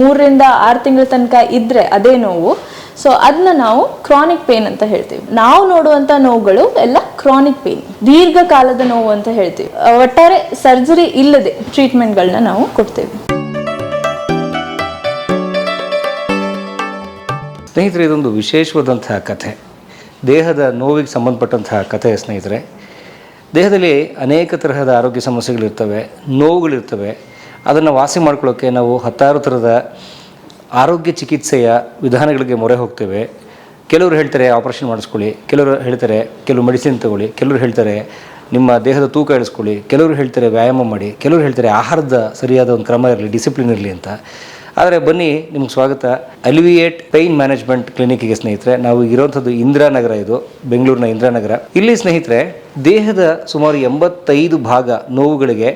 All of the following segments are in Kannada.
3ರಿಂದ 6 ತಿಂಗಳ ತನಕ ಇದ್ರೆ ಅದೇ ನೋವು. ಸೊ ಅದನ್ನ ನಾವು ಕ್ರಾನಿಕ್ ಪೇನ್ ಅಂತ ಹೇಳ್ತೀವಿ. ನಾವು ನೋಡುವಂತ ನೋವುಗಳು ಎಲ್ಲ ಕ್ರಾನಿಕ್ ಪೇನ್, ದೀರ್ಘಕಾಲದ ನೋವು ಅಂತ ಹೇಳ್ತೀವಿ. ಒಟ್ಟಾರೆ ಸರ್ಜರಿ ಇಲ್ಲದೆ ಟ್ರೀಟ್ಮೆಂಟ್ಗಳನ್ನ ನಾವು ಕೊಡ್ತೇವೆ. ಸ್ನೇಹಿತರೆ, ಇದೊಂದು ವಿಶೇಷವಾದಂತಹ ಕಥೆ, ದೇಹದ ನೋವಿಗೆ ಸಂಬಂಧಪಟ್ಟಂತಹ ಕಥೆ. ಸ್ನೇಹಿತರೆ, ದೇಹದಲ್ಲಿ ಅನೇಕ ತರಹದ ಆರೋಗ್ಯ ಸಮಸ್ಯೆಗಳಿರ್ತವೆ, ನೋವುಗಳಿರ್ತವೆ. ಅದನ್ನು ವಾಸಿ ಮಾಡ್ಕೊಳ್ಳೋಕ್ಕೆ ನಾವು ಹತ್ತಾರು ಥರದ ಆರೋಗ್ಯ ಚಿಕಿತ್ಸೆಯ ವಿಧಾನಗಳಿಗೆ ಮೊರೆ ಹೋಗ್ತೇವೆ. ಕೆಲವರು ಹೇಳ್ತಾರೆ ಆಪರೇಷನ್ ಮಾಡಿಸ್ಕೊಳ್ಳಿ, ಕೆಲವರು ಹೇಳ್ತಾರೆ ಕೆಲವು ಮೆಡಿಸಿನ್ ತಗೊಳ್ಳಿ, ಕೆಲವರು ಹೇಳ್ತಾರೆ ನಿಮ್ಮ ದೇಹದ ತೂಕ ಇಳಿಸ್ಕೊಳ್ಳಿ, ಕೆಲವರು ಹೇಳ್ತಾರೆ ವ್ಯಾಯಾಮ ಮಾಡಿ, ಕೆಲವರು ಹೇಳ್ತಾರೆ ಆಹಾರದ ಸರಿಯಾದ ಒಂದು ಕ್ರಮ ಇರಲಿ, ಡಿಸಿಪ್ಲಿನ್ ಇರಲಿ ಅಂತ. ಆದರೆ ಬನ್ನಿ, ನಿಮ್ಗೆ ಸ್ವಾಗತ ಅಲಿವಿಯೇಟ್ ಪೇಯ್ನ್ ಮ್ಯಾನೇಜ್ಮೆಂಟ್ ಕ್ಲಿನಿಕ್ಗೆ. ಸ್ನೇಹಿತರೆ, ನಾವು ಇರೋಂಥದ್ದು ಇಂದಿರಾನಗರ, ಇದು ಬೆಂಗಳೂರಿನ ಇಂದಿರಾನಗರ. ಇಲ್ಲಿ ಸ್ನೇಹಿತರೆ, ದೇಹದ ಸುಮಾರು 85 ಭಾಗ ನೋವುಗಳಿಗೆ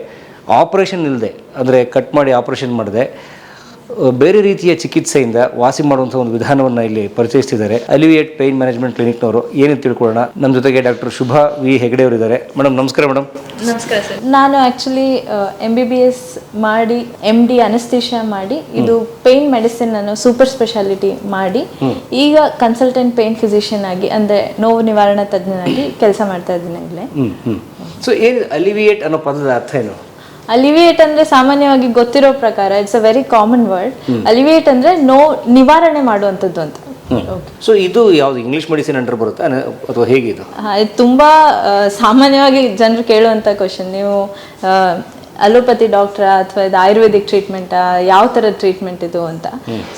ಆಪರೇಷನ್ ಇಲ್ಲದೆ, ಅಂದರೆ ಕಟ್ ಮಾಡಿ ಆಪರೇಷನ್ ಮಾಡದೆ ಬೇರೆ ರೀತಿಯ ಚಿಕಿತ್ಸೆಯಿಂದ ವಾಸಿ ಮಾಡುವಂಥ ಒಂದು ವಿಧಾನವನ್ನು ಇಲ್ಲಿ ಪರಿಚಯಿಸ್ತಿದ್ದಾರೆ ಅಲಿವಿಯೇಟ್ ಪೇಯ್ನ್ ಮ್ಯಾನೇಜ್ಮೆಂಟ್ ಕ್ಲಿನಿಕ್ನವರು. ಏನು ತಿಳ್ಕೊಳ್ಳೋಣ. ನಮ್ಮ ಜೊತೆಗೆ ಡಾಕ್ಟರ್ ಶುಭಾ ವಿ ಹೆಗಡೆ ಅವರು ಇದ್ದಾರೆ. ಮೇಡಮ್ ನಮಸ್ಕಾರ. ಮೇಡಮ್ ನಮಸ್ಕಾರ ಸರ್. ನಾನು ಆ್ಯಕ್ಚುಲಿ MBBS ಮಾಡಿ MD ಅನಸ್ತೇಷಿಯಾ ಮಾಡಿ ಇದು ಪೇಯ್ನ್ ಮೆಡಿಸಿನ್ ಅನ್ನು ಸೂಪರ್ ಸ್ಪೆಷಾಲಿಟಿ ಮಾಡಿ ಈಗ ಕನ್ಸಲ್ಟೆಂಟ್ ಪೇಯ್ನ್ ಫಿಸಿಷಿಯನ್ ಆಗಿ, ಅಂದರೆ ನೋವು ನಿವಾರಣಾ ತಜ್ಞನಾಗಿ ಕೆಲಸ ಮಾಡ್ತಾ ಇದ್ದೀನಿ ಇಲ್ಲೇ. ಸೊ ಏನು ಅಲಿವಿಯೇಟ್ ಅನ್ನೋ ಪದದ ಅರ್ಥ ಏನು? ಅಲಿವಿಯೇಟ್ ಅಂದ್ರೆ ಸಾಮಾನ್ಯವಾಗಿ ಗೊತ್ತಿರೋ ಪ್ರಕಾರ it's a very common word. Alleviate ಅಂದ್ರೆ ನಿವಾರಣೆ ಮಾಡುವಂಥದ್ದು ಅಂತ. ಸೊ ಇದು ಯಾವ್ದು ಇಂಗ್ಲಿಷ್ ಮೆಡಿಸಿನ್ ಅಂಡರ್ ಬರುತ್ತಾ ಅಥವಾ ಹೇಗೆ ಇದು? ಇದು ತುಂಬಾ ಸಾಮಾನ್ಯವಾಗಿ ಜನರು ಕೇಳುವಂತ ಕ್ವಶನ್. ನೀವು ಅಲೋಪತಿ ಡಾಕ್ಟರ್ ಅಥವಾ ಇದು ಆಯುರ್ವೇದಿಕ್ ಟ್ರೀಟ್ಮೆಂಟಾ, ಯಾವ ಥರ ಟ್ರೀಟ್ಮೆಂಟ್ ಇದು ಅಂತ.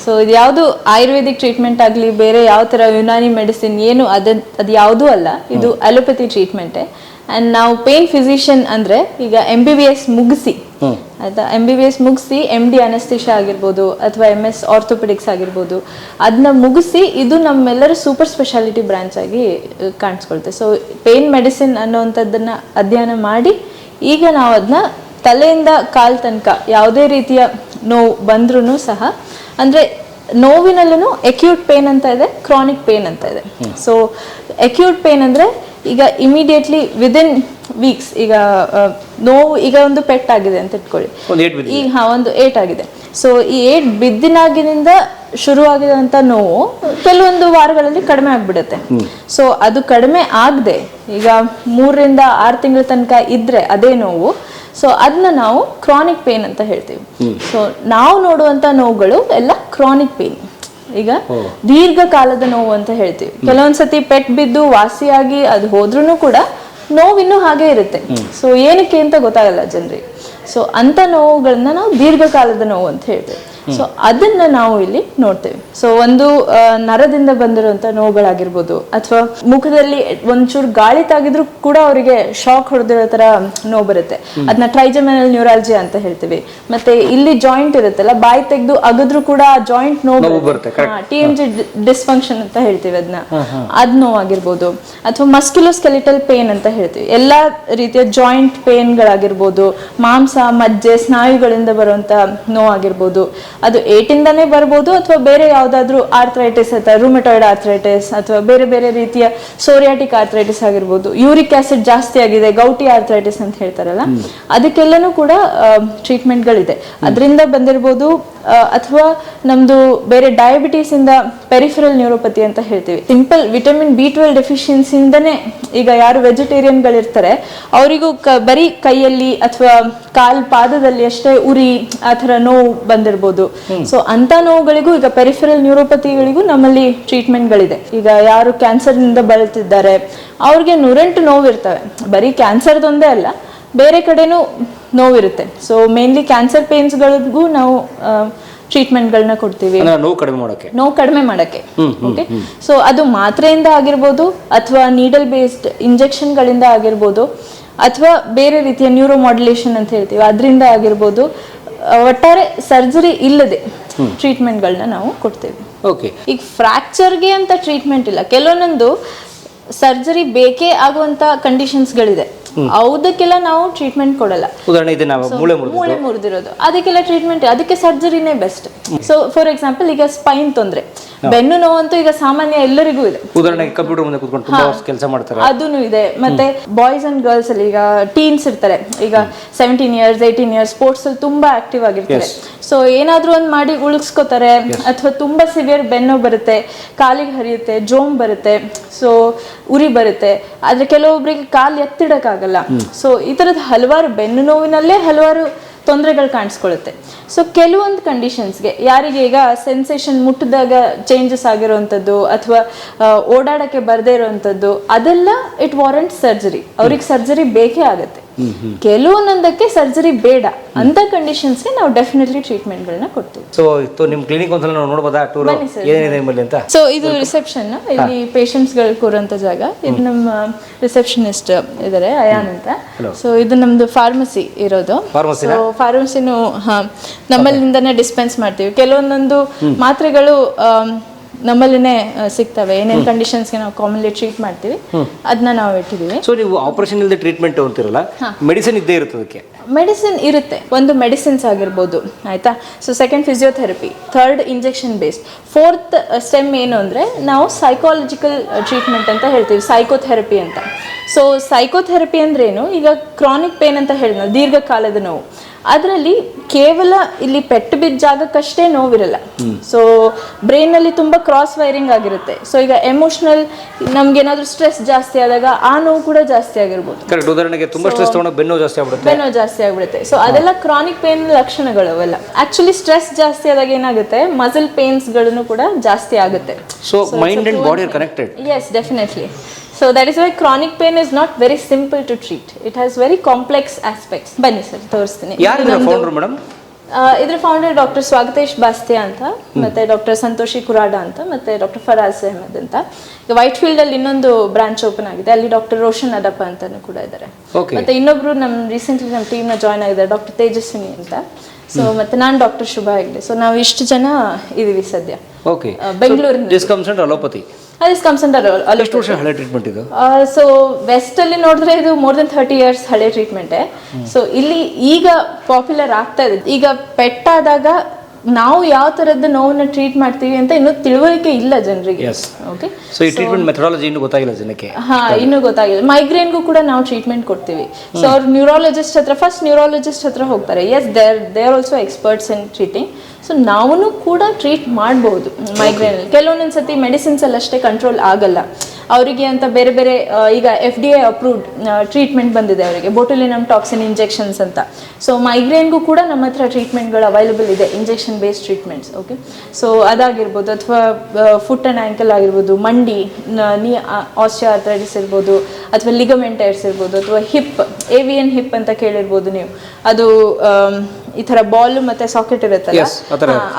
ಸೊ ಇದು ಯಾವುದು ಆಯುರ್ವೇದಿಕ್ ಟ್ರೀಟ್ಮೆಂಟ್ ಆಗಲಿ, ಬೇರೆ ಯಾವ ಥರ ಯುನಾನಿ ಮೆಡಿಸಿನ್ ಏನು ಅದು ಯಾವುದೂ ಅಲ್ಲ. ಇದು ಅಲೋಪತಿ ಟ್ರೀಟ್ಮೆಂಟೇ. ಆ್ಯಂಡ್ ನಾವು ಪೇಯ್ನ್ ಫಿಸಿಷಿಯನ್ ಅಂದರೆ ಈಗ MBBS ಮುಗಿಸಿ, ಆಯಿತಾ, MBBS ಮುಗಿಸಿ MD ಅನಸ್ತೇಷಿಯಾ ಆಗಿರ್ಬೋದು ಅಥವಾ MS ಆರ್ಥೋಪೆಡಿಕ್ಸ್ ಆಗಿರ್ಬೋದು, ಅದನ್ನ ಮುಗಿಸಿ ಇದು ನಮ್ಮೆಲ್ಲರ ಸೂಪರ್ ಸ್ಪೆಷಾಲಿಟಿ ಬ್ರಾಂಚ್ ಆಗಿ ಕಾಣಿಸ್ಕೊಳ್ತೇವೆ. ಸೊ ಪೇಯ್ನ್ ಮೆಡಿಸಿನ್ ಅನ್ನೋವಂಥದ್ದನ್ನು ಅಧ್ಯಯನ ಮಾಡಿ ಈಗ ನಾವು ಅದನ್ನ ತಲೆಯಿಂದ ಕಾಲು ತನಕ ಯಾವುದೇ ರೀತಿಯ ನೋವು ಬಂದ್ರೂ ಸಹ, ಅಂದರೆ ನೋವಿನಲ್ಲೂ ಅಕ್ಯೂಟ್ ಪೇನ್ ಅಂತ ಇದೆ, ಕ್ರಾನಿಕ್ ಪೇನ್ ಅಂತ ಇದೆ. ಸೊ ಅಕ್ಯೂಟ್ ಪೇನ್ ಅಂದರೆ ಈಗ ಇಮಿಡಿಯೇಟ್ಲಿ ವಿದಿನ್ ವೀಕ್ಸ್, ಈಗ ನೋವು, ಈಗ ಒಂದು ಪೆಟ್ ಆಗಿದೆ ಅಂತ ಇಟ್ಕೊಳ್ಳಿ, ಈಗ ಒಂದು ಏಟ್ ಆಗಿದೆ. ಸೊ ಈ ಏಟ್ ಬಿದ್ದಿನಾಗಿನಿಂದ ಶುರುವಾಗಿರುವಂಥ ನೋವು ಕೆಲವೊಂದು ವಾರಗಳಲ್ಲಿ ಕಡಿಮೆ ಆಗ್ಬಿಡುತ್ತೆ. ಸೊ ಅದು ಕಡಿಮೆ ಆಗದೆ ಈಗ 3ರಿಂದ 6 ತಿಂಗಳ ತನಕ ಇದ್ರೆ ಅದೇ ನೋವು. ಸೊ ಅದನ್ನ ನಾವು ಕ್ರಾನಿಕ್ ಪೇನ್ ಅಂತ ಹೇಳ್ತೀವಿ. ಸೊ ನಾವು ನೋಡುವಂತ ನೋವುಗಳು ಎಲ್ಲ ಕ್ರಾನಿಕ್ ಪೇನ್, ಈಗ ದೀರ್ಘಕಾಲದ ನೋವು ಅಂತ ಹೇಳ್ತೀವಿ. ಕೆಲವೊಂದ್ಸತಿ ಪೆಟ್ ಬಿದ್ದು ವಾಸಿಯಾಗಿ ಅದು ಹೋದ್ರೂ ಕೂಡ ನೋವಿನ್ನೂ ಹಾಗೆ ಇರುತ್ತೆ. ಸೊ ಏನಕ್ಕೆ ಅಂತ ಗೊತ್ತಾಗಲ್ಲ ಜನರಿಗೆ. ಸೊ ಅಂತ ನೋವುಗಳನ್ನ ನಾವು ದೀರ್ಘಕಾಲದ ನೋವು ಅಂತ ಹೇಳ್ತೇವೆ. ಸೊ ಅದನ್ನ ನಾವು ಇಲ್ಲಿ ನೋಡ್ತೇವೆ. ಸೊ ಒಂದು ನರದಿಂದ ಬಂದಿರುವಂತ ನೋವುಗಳಾಗಿರ್ಬೋದು, ಅಥವಾ ಮುಖದಲ್ಲಿ ಒಂಚೂರು ಗಾಳಿ ತಾಗಿದ್ರು ಕೂಡ ಅವರಿಗೆ ಶಾಕ್ ಹೊಡೆದಿರೋ ತರ ನೋವು ಬರುತ್ತೆ. ಅದನ್ನ ಟ್ರೈಜೆಮಿನಲ್ ನ್ಯೂರಾಲಜಿಯಾ ಅಂತ ಹೇಳ್ತೀವಿ. ಮತ್ತೆ ಇಲ್ಲಿ ಜಾಯಿಂಟ್ ಇರುತ್ತಲ್ಲ, ಬಾಯಿ ತೆಗೆದು ಅಗದ್ರು ಕೂಡ ಜಾಯಿಂಟ್ ನೋವು ಬರುತ್ತೆ, TMJ ಡಿಸ್ಫಂಕ್ಷನ್ ಅಂತ ಹೇಳ್ತೀವಿ ಅದನ್ನ. ಅದ್ ನೋವಾಗಿರ್ಬೋದು, ಅಥವಾ ಮಸ್ಕ್ಯುಲೋಸ್ಕೆಲಿಟಲ್ ಪೇನ್ ಅಂತ ಹೇಳ್ತೀವಿ. ಎಲ್ಲಾ ರೀತಿಯ ಜಾಯಿಂಟ್ ಪೇನ್ಗಳಾಗಿರ್ಬೋದು, ಮಾಂಸ ಮಜ್ಜೆ ಸ್ನಾಯುಗಳಿಂದ ಬರುವಂತ ನೋವಾಗಿರ್ಬೋದು. ಅದು ಏಟಿಂದಾನೇ ಬರ್ಬೋದು, ಅಥವಾ ಬೇರೆ ಯಾವ್ದಾದ್ರು ಆರ್ಥ್ರೈಟಿಸ್ ಅಥವಾ ರೂಮಟಾಯ್ಡ್ ಆರ್ಥ್ರೈಟಿಸ್, ಅಥವಾ ಬೇರೆ ಬೇರೆ ರೀತಿಯ ಸೋರಿಯಾಟಿಕ್ ಆರ್ಥ್ರೈಟಿಸ್ ಆಗಿರ್ಬೋದು. ಯೂರಿಕ್ ಆಸಿಡ್ ಜಾಸ್ತಿ ಆಗಿದೆ, ಗೌಟಿ ಆರ್ಥ್ರೈಟಿಸ್ ಅಂತ ಹೇಳ್ತಾರಲ್ಲ, ಅದಕ್ಕೆಲ್ಲನೂ ಕೂಡ ಟ್ರೀಟ್ಮೆಂಟ್ಗಳಿದೆ. ಅದರಿಂದ ಬಂದಿರ್ಬೋದು. ಅಥವಾ ನಮ್ದು ಬೇರೆ ಡಯಾಬಿಟೀಸ್ ಇಂದ ಪೆರಿಫೆರಲ್ ನ್ಯೂರೋಪತಿ ಅಂತ ಹೇಳ್ತೀವಿ. ಸಿಂಪಲ್ ವಿಟಮಿನ್ B12 ಡೆಫಿಷಿಯನ್ಸಿಯಿಂದನೇ ಈಗ ಯಾರು ವೆಜಿಟೇರಿಯನ್ಗಳಿರ್ತಾರೆ ಅವರಿಗೂ ಬರೀ ಕೈಯಲ್ಲಿ ಅಥವಾ ಪಾದದಲ್ಲಿ ಅಷ್ಟೇ ಉರಿ ಆ ಥರ ನೋವು ಬಂದಿರ್ಬೋದು. ಸೊ ಅಂತ ನೋವುಗಳಿಗೂ, ಈಗ ಪೆರಿಫೆರಲ್ ನ್ಯೂರೋಪತಿಗಳಿಗೂ ನಮ್ಮಲ್ಲಿ ಟ್ರೀಟ್ಮೆಂಟ್ಗಳಿದೆ. ಈಗ ಯಾರು ಕ್ಯಾನ್ಸರ್ ನಿಂದ ಬಳಲ್ತಿದ್ದಾರೆ ಅವ್ರಿಗೆ 108 ನೋವು ಇರ್ತವೆ. ಬರೀ ಕ್ಯಾನ್ಸರ್ದೊಂದೇ ಅಲ್ಲ, ಬೇರೆ ಕಡೆನೂ ನೋವಿರುತ್ತೆ. ಸೊ ಮೇನ್ಲಿ ಕ್ಯಾನ್ಸರ್ ಪೇನ್ಸ್ಗಳಿಗೂ ನಾವು ಟ್ರೀಟ್ಮೆಂಟ್ಗಳನ್ನ ಕೊಡ್ತೀವಿ, ನೋವು ಕಡಿಮೆ ಮಾಡಕ್ಕೆ. ಓಕೆ, ಸೊ ಅದು ಮಾತ್ರೆಯಿಂದ ಆಗಿರ್ಬೋದು, ಅಥವಾ ನೀಡಲ್ ಬೇಸ್ಡ್ ಇಂಜೆಕ್ಷನ್ಗಳಿಂದ ಆಗಿರ್ಬೋದು, ಅಥವಾ ಬೇರೆ ರೀತಿಯ ನ್ಯೂರೋ ಮಾಡ್ಯುಲೇಷನ್ ಅಂತ ಹೇಳ್ತೀವಿ, ಅದರಿಂದ ಆಗಿರ್ಬೋದು. ಒಟ್ಟಾರೆ ಸರ್ಜರಿ ಇಲ್ಲದೆ ಟ್ರೀಟ್ಮೆಂಟ್ಗಳನ್ನ ನಾವು ಕೊಡ್ತೇವೆ. ಈಗ ಫ್ರಾಕ್ಚರ್ಗೆ ಅಂತ ಟ್ರೀಟ್ಮೆಂಟ್ ಇಲ್ಲ. ಕೆಲವೊಂದೊಂದು ಸರ್ಜರಿ ಬೇಕೇ ಆಗುವಂತ ಕಂಡೀಷನ್ಸ್ಗಳಿದೆ, ಅದಕ್ಕೆಲ್ಲ ನಾವು ಟ್ರೀಟ್ಮೆಂಟ್ ಕೊಡಲ್ಲ. ಮೂಳೆ ಮುರಿದಿರೋದು, ಅದಕ್ಕೆಲ್ಲ ಟ್ರೀಟ್ಮೆಂಟ್, ಅದಕ್ಕೆ ಸರ್ಜರಿನೇ ಬೆಸ್ಟ್. ಸೊ ಫಾರ್ ಎಕ್ಸಾಂಪಲ್ ಈಗ ಸ್ಪೈನ್ ತೊಂದರೆ, ಬೆನ್ನು ನೋವಂತೂ ಈಗ ಸಾಮಾನ್ಯ ಎಲ್ಲರಿಗೂ ಇದೆ. ಉದಾಹರಣೆಗೆ ಕಂಪ್ಯೂಟರ್ ಮುಂದೆ ಕೂತ್ಕೊಂಡು ತುಂಬಾ ಕೆಲಸ ಮಾಡ್ತಾರೆ, ಅದೂ ಇದೆ. ಮತ್ತೆ ಬಾಯ್ಸ್ ಅಂಡ್ ಗರ್ಲ್ಸ್ ಅಲ್ಲಿ ಈಗ ಟೀನ್ಸ್ ಇರ್ತಾರೆ, ಈಗ 17 years 18 years ಸ್ಪೋರ್ಟ್ಸ್ ಅಲ್ಲಿ ತುಂಬಾ ಆಕ್ಟಿವ್ ಆಗಿರ್ತಾರೆ. ಸೊ ಏನಾದ್ರೂ ಒಂದ್ ಮಾಡಿ ಉಳಿಸ್ಕೋತಾರೆ, ಅಥವಾ ತುಂಬಾ ಸಿವಿಯರ್ ಬೆನ್ನು ಬರುತ್ತೆ, ಕಾಲಿಗೆ ಹರಿಯುತ್ತೆ, ಜೋಮ್ ಬರುತ್ತೆ, ಸೊ ಉರಿ ಬರುತ್ತೆ, ಆದ್ರೆ ಕೆಲವೊಬ್ಬರಿಗೆ ಕಾಲು ಎತ್ತಿಡಕ್ಕಾಗಲ್ಲ. ಸೊ ಈ ತರದ ಹಲವಾರು ಬೆನ್ನು ನೋವಿನಲ್ಲೇ ಹಲವಾರು ತೊಂದರೆಗಳು ಕಾಣಿಸ್ಕೊಳ್ಳುತ್ತೆ. ಸೊ ಕೆಲವೊಂದು ಕಂಡೀಷನ್ಸ್ಗೆ ಯಾರಿಗೆ ಈಗ ಸೆನ್ಸೇಷನ್ ಮುಟ್ಟಿದಾಗ ಚೇಂಜಸ್ ಆಗಿರುವಂಥದ್ದು ಅಥವಾ ಓಡಾಡಕ್ಕೆ ಬರದೇ ಇರುವಂಥದ್ದು, ಅದೆಲ್ಲ ಇಟ್ ವಾರಂಟ್ ಸರ್ಜರಿ, ಅವ್ರಿಗೆ ಸರ್ಜರಿ ಬೇಕೇ ಆಗುತ್ತೆ. ಕೆಲವೊಂದೊಂದಕ್ಕೆ ಸರ್ಜರಿ ಬೇಡ ಅಂತ ಕಂಡೀಷನ್ಸ್ಗೆ ನಾವು ಡೆಫಿನೆಟ್ಲಿ ಟ್ರೀಟ್ಮೆಂಟ್ಗಳನ್ನ ಕೊಡ್ತೀವಿ. ಸೊ ನಿಮ್ಮ ಕ್ಲಿನಿಕ್ ಒಂದ್ಸಲ ನಾವು ನೋಡ್ಬೋದಾ ಟೂರ್ ಏನಿದೆ ನಿಮ್ಮಲ್ಲಿ ಅಂತ? ಸೊ ಇದು ರಿಸೆಪ್ಷನ್, ಇಲ್ಲಿ ಪೇಷಂಟ್ಸ್ಗಳು ಕೂರುವಂತ ಜಾಗ. ಇದು ನಮ್ಮ ರಿಸೆಪ್ಷನಿಸ್ಟ್ ಇದ್ದಾರೆ, ಅಯಾನ್ ಅಂತ. ಸೊ ಇದು ನಮ್ದು ಫಾರ್ಮಸಿ ಇರೋದು. ಫಾರ್ಮಸಿನೂ ನಮ್ಮಲ್ಲಿಂದನೇ ಡಿಸ್ಪೆನ್ಸ್ ಮಾಡ್ತೀವಿ. ಕೆಲವೊಂದೊಂದು ಮಾತ್ರೆಗಳು ನಮ್ಮಲ್ಲಿನೇ ಸಿಗ್ತವೆ, ಏನೇನು ಕಂಡೀಷನ್ಸ್ಗೆ ನಾವು ಕಾಮನ್ಲಿ ಟ್ರೀಟ್ ಮಾಡ್ತೀವಿ ಅದನ್ನ ನಾವು ಇಟ್ಟಿದ್ದೀವಿ. ಸೊ ನೀವು ಆಪರೇಷನ್ ಇಲ್ಲದೆ ಟ್ರೀಟ್ಮೆಂಟ್ ಅಂತಿರಲ್ಲ, ಮೆಡಿಸಿನ್ ಇದ್ದೇ ಇರುತ್ತೆ ಅದಕ್ಕೆ? ಮೆಡಿಸಿನ್ ಇರುತ್ತೆ, ಒಂದು ಮೆಡಿಸಿನ್ಸ್ ಆಗಿರ್ಬೋದು, ಆಯ್ತಾ. So second physiotherapy, third injection based, fourth stem ಏನು ಅಂದರೆ ನಾವು ಸೈಕಾಲಜಿಕಲ್ ಟ್ರೀಟ್ಮೆಂಟ್ ಅಂತ ಹೇಳ್ತೀವಿ, ಸೈಕೋಥೆರಪಿ ಅಂತ. ಸೊ ಸೈಕೋಥೆರಪಿ ಅಂದ್ರೇನು, ಈಗ ಕ್ರಾನಿಕ್ ಪೇನ್ ಅಂತ ಹೇಳಿದ್ನಲ್ಲ, ದೀರ್ಘಕಾಲದ ನೋವು, ಅದರಲ್ಲಿ ಕೇವಲ ಇಲ್ಲಿ ಪೆಟ್ಟು ಬಿದ್ದ ಜಾಗಕ್ಕಷ್ಟೇ ನೋವಿರಲ್ಲ. ಸೊ ಬ್ರೈನಲ್ಲಿ ತುಂಬ ಕ್ರಾಸ್ ವೈರಿಂಗ್ ಆಗಿರುತ್ತೆ. ಸೊ ಈಗ ಎಮೋಷನಲ್, ನಮ್ಗೇನಾದ್ರೂ ಸ್ಟ್ರೆಸ್ ಜಾಸ್ತಿ ಆದಾಗ ಆ ನೋವು ಕೂಡ ಜಾಸ್ತಿ ಆಗಿರ್ಬೋದು. ಉದಾಹರಣೆಗೆ ತುಂಬಾ ಸ್ಟ್ರೆಸ್ ತಗೊಂಡಾಗ ಬೆನ್ನು ಜಾಸ್ತಿ ಆಗ್ಬಿಡುತ್ತೆ. ಸೊ ಅದೆಲ್ಲ ಕ್ರಾನಿಕ್ ಪೇನ್ ಲಕ್ಷಣಗಳು ಅವೆಲ್ಲ. ಆಕ್ಚುಲಿ ಸ್ಟ್ರೆಸ್ ಜಾಸ್ತಿ ಆದಾಗ ಏನಾಗುತ್ತೆ, ಮಸಲ್ ಪೇನ್ಸ್ ಗಳನ್ನು ಕೂಡ ಜಾಸ್ತಿ ಆಗುತ್ತೆ. So mind and body are connected. Yes, definitely. So that is why chronic pain is not very simple to treat. It has very complex aspects. ಬನ್ನಿ ಸರ್ ತೋರಿಸ್ತೀನಿ. ಯಾರು ಫೌಂಡರ್ ಮೇಡಮ್? ಇದ್ರ ಫೌಂಡರ್ ಡಾಕ್ಟರ್ ಸ್ವಾಗತೇಶ್ ಬಾಸ್ತೆ ಅಂತ, ಮತ್ತೆ ಡಾಕ್ಟರ್ ಸಂತೋಷಿ ಕುರಾಡ ಅಂತ, ಮತ್ತೆ ಡಾಕ್ಟರ್ ಫರಾಜ್ ಅಹಮದ್ ಅಂತ. ಈಗ ವೈಟ್ ಫೀಲ್ಡ್ ಅಲ್ಲಿ ಇನ್ನೊಂದು ಬ್ರಾಂಚ್ ಓಪನ್ ಆಗಿದೆ, ಅಲ್ಲಿ ಡಾಕ್ಟರ್ ರೋಷನ್ ಅದಪ್ಪ ಅಂತಾನು ಕೂಡ ಇದ್ದಾರೆ. ಮತ್ತೆ ಇನ್ನೊಬ್ರು ರೀಸೆಂಟ್ಲಿ ನಮ್ಮ ಟೀಮ್ ನ ಜಾಯ್ನ್ ಆಗಿದ್ದಾರೆ, ಡಾಕ್ಟರ್ ತೇಜಸ್ವಿನಿ ಅಂತ. ಸೊ ಮತ್ತೆ ನಾನು ಡಾಕ್ಟರ್ ಶುಭ ಹೆಗ್ಡೆ. ಸೊ ನಾವು ಇಷ್ಟು ಜನ ಇದೀವಿ ಸದ್ಯ. ಓಕೆ, ಬೆಂಗಳೂರಿನ ಡಿಸ್ಕಮ್ಸೆಂಟ್ ಅಲೋಪತಿ. ಎಷ್ಟು ವರ್ಷ ಹಳೆ ಟ್ರೀಟ್ಮೆಂಟ್ ಇದು? ಸೊ ವೆಸ್ಟ್ ಅಲ್ಲಿ ನೋಡಿದ್ರೆ ಇದು ಮೋರ್ ದೆನ್ 30 years ಹಳೆ ಟ್ರೀಟ್ಮೆಂಟ್. ಸೊ ಇಲ್ಲಿ ಈಗ ಪಾಪ್ಯುಲರ್ ಆಗ್ತಾ ಇದೆ. ಈಗ ಪೆಟ್ಟಾದಾಗ ನಾವು ಯಾವ ತರದ ನೋವನ್ನ ಟ್ರೀಟ್ ಮಾಡ್ತೀವಿ ಅಂತ ಇನ್ನೂ ತಿಳುವಳಿಕೆ ಇಲ್ಲ ಜನರಿಗೆ. ಓಕೆ, ಸೊ ಈ ಟ್ರೀಟ್ಮೆಂಟ್ ಮೆಥಡಾಲಜಿ ಇನ್ನೂ ಗೊತ್ತಾಗಿಲ್ಲ ಜನಕ್ಕೆ. ಇನ್ನೂ ಗೊತ್ತಾಗಿಲ್ಲ. ಮೈಗ್ರೇನ್ಗೂ ಕೂಡ ನಾವು ಟ್ರೀಟ್ಮೆಂಟ್ ಕೊಡ್ತೀವಿ. ಸೊ ಅವ್ರು ನ್ಯೂರಾಲಜಿಸ್ಟ್ ಹತ್ರ, ಫಸ್ಟ್ ನ್ಯೂರಾಲಜಿಸ್ಟ್ ಹತ್ರ ಹೋಗ್ತಾರೆ. Yes, they are also experts in treating. So ನಾವು ಕೂಡ ಟ್ರೀಟ್ ಮಾಡಬಹುದು ಮೈಗ್ರೇನ್. ಕೆಲವೊಂದೊಂದ್ಸತಿ ಮೆಡಿಸಿನ್ಸ್ ಅಲ್ಲಿ ಅಷ್ಟೇ ಕಂಟ್ರೋಲ್ ಆಗಲ್ಲ ಅವರಿಗೆ ಅಂತ. ಬೇರೆ ಬೇರೆ ಈಗ FDA ಅಪ್ರೂವ್ಡ್ ಟ್ರೀಟ್ಮೆಂಟ್ ಬಂದಿದೆ ಅವರಿಗೆ, ಬೋಟುಲಿನಮ್ ಟಾಕ್ಸಿನ್ ಇಂಜೆಕ್ಷನ್ಸ್ ಅಂತ. ಸೊ ಮೈಗ್ರೇನ್ಗೂ ಕೂಡ ನಮ್ಮ ಹತ್ರ ಟ್ರೀಟ್ಮೆಂಟ್ಗಳು ಅವೈಲಬಲ್ ಇದೆ, injection based treatments. Okay, so ಅದಾಗಿರ್ಬೋದು, ಅಥವಾ ಫುಟ್ ಆ್ಯಂಡ್ ಆ್ಯಂಕಲ್ ಆಗಿರ್ಬೋದು, ಮಂಡಿ, ನೀ ಆಸ್ಟಿಯೋಆರ್ಥರೈಟಿಸ್ ಇರ್ಬೋದು, ಅಥವಾ ಲಿಗಮೆಂಟ್ ಟೈರ್ಸ್ ಇರ್ಬೋದು, ಅಥವಾ ಹಿಪ್, AVN ಹಿಪ್ ಅಂತ ಕೇಳಿರ್ಬೋದು ನೀವು. ಅದು ಈ ತರ ಬಾಲ್ ಮತ್ತೆ ಸಾಕೆಟ್ ಇರುತ್ತಲ್ಲ,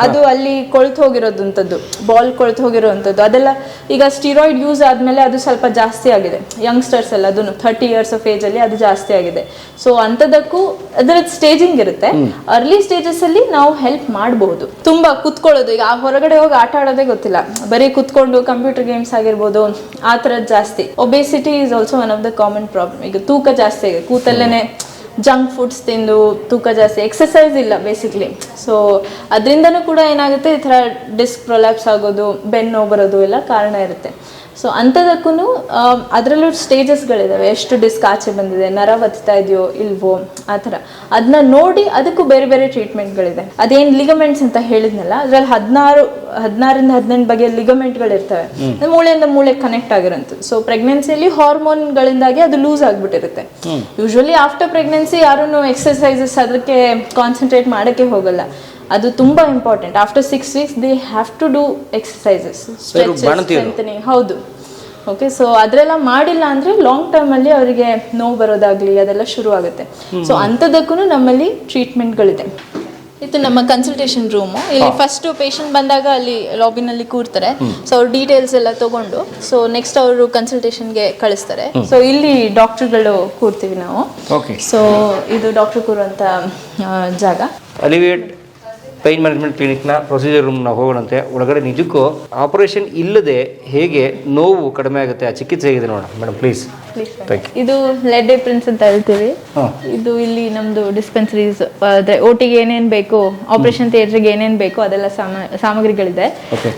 ಅದು ಅಲ್ಲಿ ಕೊಳ್ತು ಹೋಗಿರೋದಂಥದ್ದು, ಬಾಲ್ ಕೊಳ್ತು ಹೋಗಿರೋವಂಥದ್ದು, ಅದೆಲ್ಲ ಈಗ ಸ್ಟಿರಾಯ್ಡ್ ಯೂಸ್ ಆದ್ಮೇಲೆ ಅದು ಸ್ವಲ್ಪ ಜಾಸ್ತಿ ಆಗಿದೆ ಯಂಗ್ಸ್ಟರ್ಸ್ ಎಲ್ಲ, ಅದನ್ನು 30 years ಆಫ್ ಏಜ್ ಅಲ್ಲಿ ಅದು ಜಾಸ್ತಿ ಆಗಿದೆ. ಸೊ ಅಂಥದಕ್ಕೂ ಅದರದ್ದು ಸ್ಟೇಜಿಂಗ್ ಇರುತ್ತೆ. ಅರ್ಲಿ ಸ್ಟೇಜಸ್ ಅಲ್ಲಿ ನಾವು ಹೆಲ್ಪ್ ಮಾಡಬಹುದು. ತುಂಬಾ ಕುತ್ಕೊಳ್ಳೋದು, ಈಗ ಹೊರಗಡೆ ಹೋಗಿ ಆಟ ಆಡೋದೇ ಗೊತ್ತಿಲ್ಲ, ಬರೀ ಕುತ್ಕೊಂಡು ಕಂಪ್ಯೂಟರ್ ಗೇಮ್ಸ್ ಆಗಿರ್ಬೋದು, ಆ ಥರದ್ದು ಜಾಸ್ತಿ. Obesity is also one of the common problem. ಈಗ ತೂಕ ಜಾಸ್ತಿ ಆಗಿದೆ, ಕೂತಲ್ಲೇನೆ ಜಂಕ್ ಫುಡ್ಸ್ ತಿಂದು ತೂಕ ಜಾಸ್ತಿ, ಎಕ್ಸಸೈಸ್ ಇಲ್ಲ ಬೇಸಿಕ್ಲಿ. ಸೊ ಅದರಿಂದನೂ ಕೂಡ ಏನಾಗುತ್ತೆ, ಈ ಥರ ಡಿಸ್ಕ್ ಪ್ರೊಲ್ಯಾಪ್ಸ್ ಆಗೋದು, ಬೆನ್ನು ನೋವು ಬರೋದು ಎಲ್ಲ ಕಾರಣ ಇರುತ್ತೆ. ಸೊ ಅಂಥದಕ್ಕೂ ಅದರಲ್ಲೂ ಸ್ಟೇಜಸ್ಗಳಿದ್ದಾವೆ, ಎಷ್ಟು ಡಿಸ್ಕ್ ಆಚೆ ಬಂದಿದೆ, ನರ ಬತ್ತಾ ಇದೆಯೋ ಇಲ್ವೋ, ಆ ಥರ ಅದನ್ನ ನೋಡಿ ಅದಕ್ಕೂ ಬೇರೆ ಬೇರೆ ಟ್ರೀಟ್ಮೆಂಟ್ಗಳಿದೆ. ಅದೇನು ಲಿಗಮೆಂಟ್ಸ್ ಅಂತ ಹೇಳಿದ್ನಲ್ಲ, ಅದರಲ್ಲಿ 16ರಿಂದ 18 ಬಗೆಯ ಲಿಗಮೆಂಟ್ಗಳಿರ್ತವೆ, ಮೂಳೆಯಿಂದ ಮೂಳೆ ಕನೆಕ್ಟ್ ಆಗಿರೋಂಥದ್ದು. ಸೊ ಪ್ರೆಗ್ನೆನ್ಸಿಯಲ್ಲಿ ಹಾರ್ಮೋನ್ಗಳಿಂದಾಗಿ ಅದು ಲೂಸ್ ಆಗಿಬಿಟ್ಟಿರುತ್ತೆ. ಯೂಶುವಲಿ ಆಫ್ಟರ್ ಪ್ರೆಗ್ನೆನ್ಸಿ ಯಾರೂ ಎಕ್ಸಸೈಸಸ್ ಅದಕ್ಕೆ ಕಾನ್ಸಂಟ್ರೇಟ್ ಮಾಡೋಕ್ಕೆ ಹೋಗಲ್ಲ. ಅದು ತುಂಬಾ important. After 6 weeks they have to do exercises, stretching. ಹೌದು, ಓಕೆ. ಸೊ ಅದರೆಲ್ಲ ಮಾಡಿಲ್ಲ ಅಂದ್ರೆ ಲಾಂಗ್ ಟರ್ಮ್ ಅಲ್ಲಿ ಅವರಿಗೆ ನೋವು ಬರೋದಾಗ್ಲಿ ಅದೆಲ್ಲ ಶುರು ಆಗುತ್ತೆ. ಸೊ ಅಂಥದಕ್ಕೂ ನಮ್ಮಲ್ಲಿ ಟ್ರೀಟ್ಮೆಂಟ್ಗಳಿದೆ. ಇದು ನಮ್ಮ ಕನ್ಸಲ್ಟೇಷನ್ ರೂಮು. ಇಲ್ಲಿ ಫಸ್ಟ್ ಪೇಷಂಟ್ ಬಂದಾಗ ಅಲ್ಲಿ ಲಾಬಿನಲ್ಲಿ ಕೂರ್ತಾರೆ. ಸೊ ಅವ್ರ ಡೀಟೇಲ್ಸ್ ಎಲ್ಲ ತಗೊಂಡು ಸೊ ನೆಕ್ಸ್ಟ್ ಅವರು ಕನ್ಸಲ್ಟೇಷನ್ಗೆ ಕಳಿಸ್ತಾರೆ. ಸೊ ಇಲ್ಲಿ ಡಾಕ್ಟರ್ಗಳು ಕೂರ್ತೀವಿ ನಾವು. ಸೊ ಇದು ಡಾಕ್ಟರ್ ಕೂರುವಂತ ಜಾಗ. ಅಲಿವಿಯೇಟ್ ಪೈನ್ ಮ್ಯಾನೇಜ್ಮೆಂಟ್ ಕ್ಲಿನಿಕ್ನ ಪ್ರೊಸೀಜರ್ ರೂಮ್ನ ಹೋಗೋಣಂತೆ. ಒಳಗಡೆ ನಿಜಕ್ಕೂ ಆಪರೇಷನ್ ಇಲ್ಲದೆ ಹೇಗೆ ನೋವು ಕಡಿಮೆ ಆಗುತ್ತೆ, ಆ ಚಿಕಿತ್ಸೆ ಹೇಗಿದೆ ನೋಡೋಣ ಮೇಡಮ್, ಪ್ಲೀಸ್. ಇದು ಲೆಡ್ ಏಪ್ರಿನ್ಸ್ ಅಂತ ಹೇಳ್ತೀವಿ. ಇದು ಇಲ್ಲಿ ನಮ್ದು ಡಿಸ್ಪೆನ್ಸರೀಸ್ ಅದೇ OTಗೆ ಏನೇನ್ ಬೇಕು, ಆಪರೇಷನ್ ಥಿಯೇಟರ್ಗೆ ಏನೇನ್ ಬೇಕು ಅದೆಲ್ಲ ಸಾಮಗ್ರಿಗಳಿದೆ.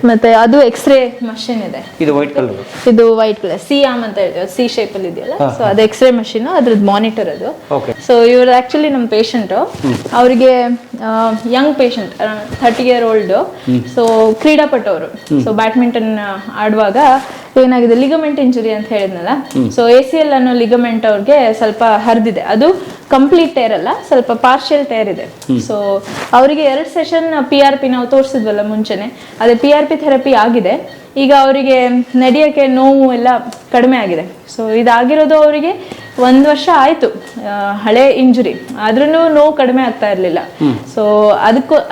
ಮತ್ತೆ ಅದು ಎಕ್ಸ್ರೇ ಮಷಿನ್ ಇದೆ. ಇದು ವೈಟ್ ಕಲರ್, ಇದು ವೈಟ್ ಕಲರ್ ಸಿ ಆಮ್ ಅಂತ ಹೇಳ್ತೀವಿ, ಸಿ ಶೇಪ್ ಅಲ್ಲಿ ಇದೆಯಲ್ಲ, ಸೊ ಅದು ಎಕ್ಸ್ರೇ ಮಷಿನ್, ಅದ್ರದ್ದು ಮಾನಿಟರ್ ಅದು. ಸೊ ಇವರು ಆಕ್ಚುಲಿ ನಮ್ಮ ಪೇಷಂಟ್, ಅವರಿಗೆ Young patient 30 year old. So ಕ್ರೀಡಾಪಟು ಅವರು. ಸೊ ಬ್ಯಾಡ್ಮಿಂಟನ್ ಆಡುವಾಗ ಏನಾಗಿದೆ, ಲಿಗಮೆಂಟ್ ಇಂಜುರಿ ಅಂತ ಹೇಳಿದ್ನಲ್ಲ, ಸೊ ACL ಅನ್ನೋ ಲಿಗಮೆಂಟ್ ಅವ್ರಿಗೆ ಸ್ವಲ್ಪ ಹರಿದಿದೆ. ಅದು ಕಂಪ್ಲೀಟ್ ಟೇರ್ ಅಲ್ಲ, ಸ್ವಲ್ಪ ಪಾರ್ಷಿಯಲ್ ಟೇರ್ ಇದೆ. ಸೊ ಅವರಿಗೆ 2 ಸೆಷನ್ PRP ನಾವು ತೋರಿಸಿದ್ವಲ್ಲ ಮುಂಚೆನೆ, ಅದೇ PRP ಥೆರಪಿ ಆಗಿದೆ. ಈಗ ಅವರಿಗೆ ನಡೆಯೋಕ್ಕೆ ನೋವು ಎಲ್ಲ ಕಡಿಮೆ ಆಗಿದೆ. ಸೊ ಇದಾಗಿರೋದು ಅವರಿಗೆ 1 ವರ್ಷ ಆಯ್ತು, ಹಳೆ ಇಂಜುರಿ, ಆದ್ರೂ ನೋವು ಕಡಿಮೆ ಆಗ್ತಾ ಇರ್ಲಿಲ್ಲ. ಸೊ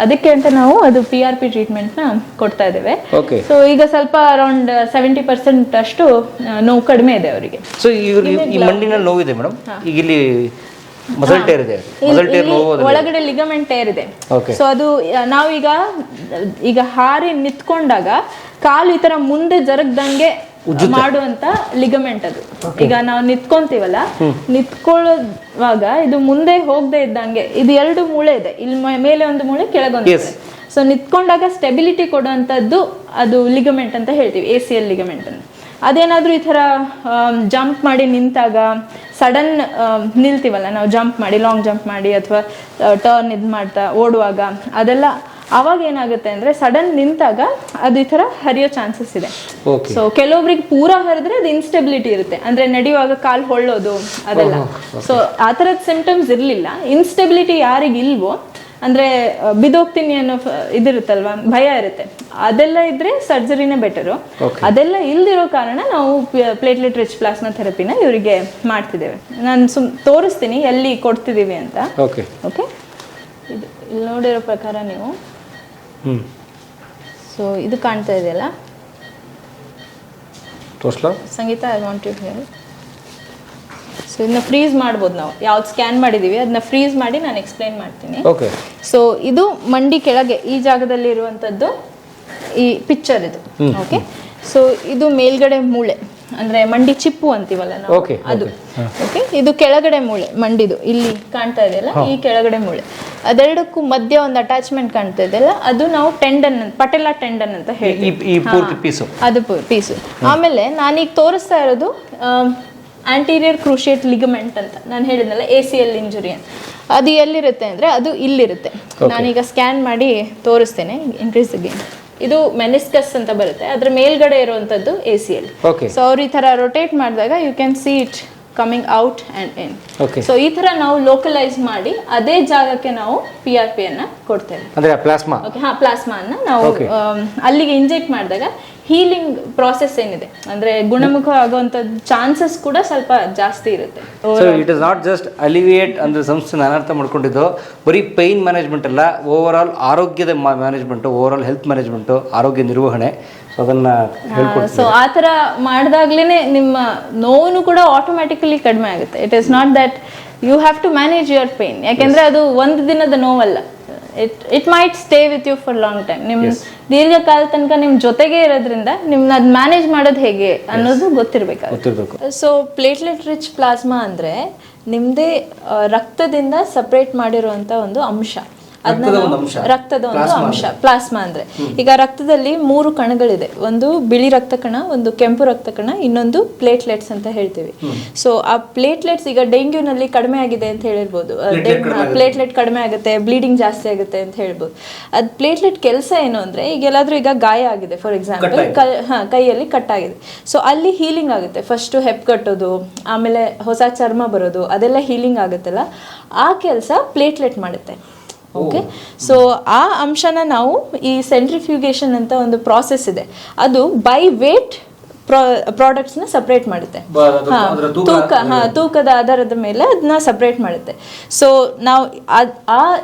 ಅದಕ್ಕೆ ಅಂತ ನಾವು ಅದು PRP ಟ್ರೀಟ್ಮೆಂಟ್ ನ ಕೊಡ್ತಾ ಇದ್ದೇವೆ. ಸೊ ಈಗ ಸ್ವಲ್ಪ ಅರೌಂಡ್ 70% ಅಷ್ಟು ನೋವು ಕಡಿಮೆ ಇದೆ ಅವರಿಗೆ. ಸೊ ಈ ಮಂಡಿನ ನೋವಿದೆ ಮೇಡಮ್, ಈಗ ಇಲ್ಲಿ ಮಸಲ್ ಟೇರ್ ಇದೆ, ಮಸಲ್ ಟೇರ್ ನೋವು, ಒಳಗಡೆ ಲಿಗಮೆಂಟ್ ಟೇರ್ ಇದೆ. ಸೊ ಅದು ನಾವೀಗ ಹಾರಿ ನಿಂತ್ಕೊಂಡಾಗ ಕಾಲು ಈ ತರ ಮುಂದೆ ಜರಗ್ದಂಗೆ ಮಾಡುವಂತ ಲಿಗಮೆಂಟ್ ಅದು. ಈಗ ನಾವು ನಿಂತ್ಕೊಂತೀವಲ್ಲ, ನಿಂತ್ಕೊಳ್ಳುವಾಗ ಇದು ಮುಂದೆ ಹೋಗದೆ ಇದ್ದಂಗೆ, ಇದು 2 ಮೂಳೆ ಇದೆ, ಇಲ್ಲಿ ಮೇಲೆ ಒಂದು ಮೂಳೆ, ಕೆಳಗೊಂದು ಮೂಳೆ. ಸೊ ನಿಂತ್ಕೊಂಡಾಗ ಸ್ಟೆಬಿಲಿಟಿ ಕೊಡುವಂತದ್ದು ಅದು ಲಿಗಮೆಂಟ್ ಅಂತ ಹೇಳ್ತೀವಿ, ACL ಲಿಗಮೆಂಟ್ ಅಂತ. ಅದೇನಾದ್ರೂ ಈ ತರ ಜಂಪ್ ಮಾಡಿ ನಿಂತಾಗ, ಸಡನ್ ನಿಲ್ತೀವಲ್ಲ ನಾವು, ಜಂಪ್ ಮಾಡಿ, ಲಾಂಗ್ ಜಂಪ್ ಮಾಡಿ ಅಥವಾ ಟರ್ನ್ ಇದು ಮಾಡ್ತಾ ಓಡುವಾಗ, ಅದೆಲ್ಲ ಅವಾಗ ಏನಾಗುತ್ತೆ ಅಂದ್ರೆ ಸಡನ್ ನಿಂತಾಗ ಅದು ಈ ತರ ಹರಿಯೋ ಚಾನ್ಸಸ್ ಇದೆ. ಸೊ ಕೆಲವೊಬ್ರಿಗೆ ಪೂರಾ ಹರಿದ್ರೆ ಅದು ಇನ್ಸ್ಟೆಬಿಲಿಟಿ ಇರುತ್ತೆ, ಅಂದ್ರೆ ನಡೆಯುವಾಗ ಕಾಲ್ ಹೊಳ್ಳೋದು ಅದೆಲ್ಲ. ಸೊ ಆ ತರದ ಸಿಂಪ್ಟಮ್ಸ್ ಇರ್ಲಿಲ್ಲ. ಇನ್ಸ್ಟೆಬಿಲಿಟಿ ಯಾರಿಗಿಲ್ವೋ, ಅಂದ್ರೆ ಬಿದೋಗ್ತೀನಿ ಅನ್ನೋ ಇದಿರುತ್ತಲ್ವಾ, ಭಯ ಇರುತ್ತೆ, ಅದೆಲ್ಲ ಇದ್ರೆ ಸರ್ಜರಿನೇ ಬೆಟರು. ಅದೆಲ್ಲ ಇಲ್ದಿರೋ ಕಾರಣ ನಾವು ಪ್ಲೇಟ್ಲೆಟ್ ರಿಚ್ ಪ್ಲಾಸ್ಮಾ ಥೆರಪಿನ ಇವರಿಗೆ ಮಾಡ್ತಿದ್ದೇವೆ. ನಾನು ತೋರಿಸ್ತೀನಿ ಎಲ್ಲಿ ಕೊಡ್ತಿದೀವಿ ಅಂತ. ಓಕೆ, ಇದು ಇಲ್ಲಿ ನೋಡಿರೋ ಪ್ರಕಾರ ನೀವು, ಸೊ ಇದು ಕಾಣ್ತಾ ಇದೆಯಲ್ಲ ಸಂಗೀತ, I want you hear. So ಇದನ್ನ ಫ್ರೀಸ್ ಮಾಡ್ಬೋದು ನಾವು, ಯಾವ್ದು ಸ್ಕ್ಯಾನ್ ಮಾಡಿದೀವಿ ಅದನ್ನ ಫ್ರೀಸ್ ಮಾಡಿ ನಾನು ಎಕ್ಸ್ಪ್ಲೈನ್ ಮಾಡ್ತೀನಿ. ಸೊ ಇದು ಮಂಡಿ ಕೆಳಗೆ ಈ ಜಾಗದಲ್ಲಿ ಇರುವಂತದ್ದು ಈ ಪಿಕ್ಚರ್ ಇದು. ಓಕೆ, ಸೊ ಇದು ಮೇಲ್ಗಡೆ ಮೂಳೆ, ಅಂದ್ರೆ ಮಂಡಿ ಚಿಪ್ಪು ಅಂತೀವಲ್ಲ ನಾವು, ಅದು. ಓಕೆ, ಇದು ಕೆಳಗಡೆ ಮೂಳೆ ಮಂಡಿದು, ಇಲ್ಲಿ ಕಾಣ್ತಾ ಇದೆಯಲ್ಲ ಈ ಕೆಳಗಡೆ ಮೂಳೆ, ಅದೆರಡಕ್ಕೂ ಮಧ್ಯ ಒಂದು ಅಟ್ಯಾಚ್ಮೆಂಟ್ ಕಾಣ್ತಾ ಇದೆಯಲ್ಲ, ಅದು ನಾವು ಟೆಂಡನ್, ಪಟೆಲಾ ಟೆಂಡನ್ ಅಂತ ಹೇಳ್ತೀವಿ, ಅದು ಪೀಸು. ಆಮೇಲೆ ನಾನೀಗ ತೋರಿಸ್ತಾ ಇರೋದು ಆಂಟೀರಿಯರ್ ಕ್ರೂಷಿಯೇಟ್ ಲಿಗಮೆಂಟ್ ಅಂತ ನಾನು ಹೇಳಿದ್ನಲ್ಲ, ACL ಇಂಜುರಿ ಅಂತ. ಅದು ಎಲ್ಲಿರುತ್ತೆ ಅಂದ್ರೆ ಅದು ಇಲ್ಲಿರುತ್ತೆ. ನಾನೀಗ ಸ್ಕ್ಯಾನ್ ಮಾಡಿ ತೋರಿಸ್ತೇನೆ. Increase the gain. ಇದು ಮೆನಿಸ್ಕಸ್ ಅಂತ ಬರುತ್ತೆ, ಅದ್ರ ಮೇಲ್ಗಡೆ ಇರುವಂತದ್ದು ACL. ಸೊ ಅವ್ರು ಈ ತರ ರೊಟೇಟ್ ಮಾಡಿದಾಗ you can see it coming out and in. So ಈ ತರ ನಾವು ಲೋಕಲೈಸ್ ಮಾಡಿ ಅದೇ ಜಾಗಕ್ಕೆ ನಾವು PRP ಅನ್ನ ಕೊಡ್ತೇವೆ, ಅಂದ್ರೆ ಪ್ಲಾಸ್ಮಾ. ಪ್ಲಾಸ್ಮಾ ಅನ್ನ ನಾವು ಅಲ್ಲಿಗೆ ಇಂಜೆಕ್ಟ್ ಮಾಡಿದಾಗ ಹೀಲಿಂಗ್ ಪ್ರಾಸೆಸ್ ಏನಿದೆ, ಅಂದ್ರೆ ಗುಣಮುಖ ಆಗುವಂತ ಚಾನ್ಸಸ್ ಕೂಡ ಸ್ವಲ್ಪ ಜಾಸ್ತಿ ಇರುತ್ತೆ. ಇಟ್ ಇಸ್ ನಾಟ್ ಜಸ್ಟ್ ಅಲಿವಿಯೇಟ್ ಅಂದ್ರೆ ಸಂಸ್ಥೆ ನಾನು ಅರ್ಥ ಮಾಡ್ಕೊಂಡಿದ್ದು ಬರೀ ಪೈನ್ ಮ್ಯಾನೇಜ್ಮೆಂಟ್ ಅಲ್ಲ, ಓವರ್ ಆಲ್ ಆರೋಗ್ಯದ management, over all health management, ಆರೋಗ್ಯ ನಿರ್ವಹಣೆ. ಅದನ್ನ ಸೊ ಆ ತರ ಮಾಡಿದಾಗ್ಲೇನೆ ನಿಮ್ಮ ನೋವು ಕೂಡ ಆಟೋಮ್ಯಾಟಿಕಲಿ ಕಡಿಮೆ ಆಗುತ್ತೆ. It is not that you have to manage your pain, ಯಾಕೆಂದ್ರೆ ಅದು ಒಂದು ದಿನದ ನೋವಲ್ಲ. It might stay with you for long time. ನಿಮ್ ದೀರ್ಘಕಾಲ ತನಕ ನಿಮ್ ಜೊತೆಗೆ ಇರೋದ್ರಿಂದ ನಿಮ್ನ ಅದ್ ಮ್ಯಾನೇಜ್ ಮಾಡೋದು ಹೇಗೆ ಅನ್ನೋದು ಗೊತ್ತಿರ್ಬೇಕು. ಸೊ ಪ್ಲೇಟ್ಲೆಟ್ ರಿಚ್ ಪ್ಲಾಸ್ಮಾ ಅಂದ್ರೆ ನಿಮ್ದೇ ರಕ್ತದಿಂದ ಸಪರೇಟ್ ಮಾಡಿರುವಂತ ಒಂದು ಅಂಶ, ರಕ್ತದ ಒಂದು ಅಂಶ. ಪ್ಲಾಸ್ಮಾ ಅಂದ್ರೆ ಈಗ ರಕ್ತದಲ್ಲಿ 3 ಕಣಗಳಿದೆ, ಒಂದು ಬಿಳಿ ರಕ್ತ ಕಣ, ಒಂದು ಕೆಂಪು ರಕ್ತ ಕಣ, ಇನ್ನೊಂದು ಪ್ಲೇಟ್ಲೆಟ್ಸ್ ಅಂತ ಹೇಳ್ತೀವಿ. ಸೊ ಆ ಪ್ಲೇಟ್ಲೆಟ್ಸ್ ಈಗ ಡೆಂಗ್ಯೂನಲ್ಲಿ ಕಡಿಮೆ ಆಗಿದೆ ಅಂತ ಹೇಳಿರ್ಬೋದು, ಪ್ಲೇಟ್ಲೆಟ್ ಕಡಿಮೆ ಆಗುತ್ತೆ, ಬ್ಲೀಡಿಂಗ್ ಜಾಸ್ತಿ ಆಗುತ್ತೆ ಅಂತ ಹೇಳ್ಬೋದು. ಅದ್ ಪ್ಲೇಟ್ಲೆಟ್ ಕೆಲಸ ಏನು ಅಂದ್ರೆ, ಈಗ ಎಲ್ಲಾದ್ರೂ ಈಗ ಗಾಯ ಆಗಿದೆ ಫಾರ್ ಎಕ್ಸಾಂಪಲ್, ಕೈಯಲ್ಲಿ ಕಟ್ ಆಗಿದೆ, ಸೊ ಅಲ್ಲಿ ಹೀಲಿಂಗ್ ಆಗುತ್ತೆ. ಫಸ್ಟ್ ಹೆಪ್ಪುಗಟ್ಟೋದು, ಆಮೇಲೆ ಹೊಸ ಚರ್ಮ ಬರೋದು, ಅದೆಲ್ಲ ಹೀಲಿಂಗ್ ಆಗುತ್ತಲ್ಲ, ಆ ಕೆಲಸ ಪ್ಲೇಟ್ಲೆಟ್ ಮಾಡುತ್ತೆ. ಓಕೆ, ಸೊ ಆ ಅಂಶನ ನಾವು ಈ ಸೆಂಟ್ರಿಫ್ಯೂಗೇಷನ್ ಅಂತ ಒಂದು ಪ್ರಾಸೆಸ್ ಇದೆ, ಅದು ಬೈ ವೇಟ್ ಪ್ರಾಡಕ್ಟ್ಸ್ನ ಸಪ್ರೇಟ್ ಮಾಡುತ್ತೆ. ತೂಕದ ಆಧಾರದ ಮೇಲೆ ಅದನ್ನ ಸಪ್ರೇಟ್ ಮಾಡುತ್ತೆ. ಸೊ ನಾವು